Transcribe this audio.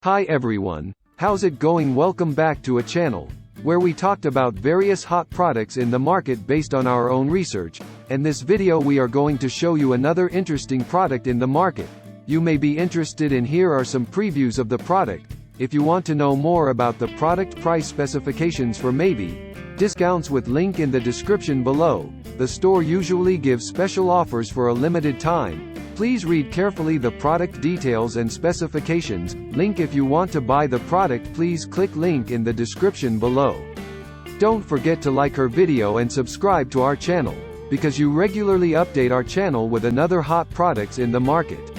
Hi everyone, how's it going? Welcome back to a channel where we talked about various hot products in the market based on our own research, and this video we are going to show you another interesting product in the market. You may be interested in. Here are some previews of the product. If you want to know more about the product, price specifications for maybe discounts, with link in the description below. The store usually gives special offers for a limited time. Please read carefully the product details and specifications. Link if you want to buy the product. Please click link in the description below. Don't forget to like our video and subscribe to our channel, because you regularly update our channel with another hot products in the market.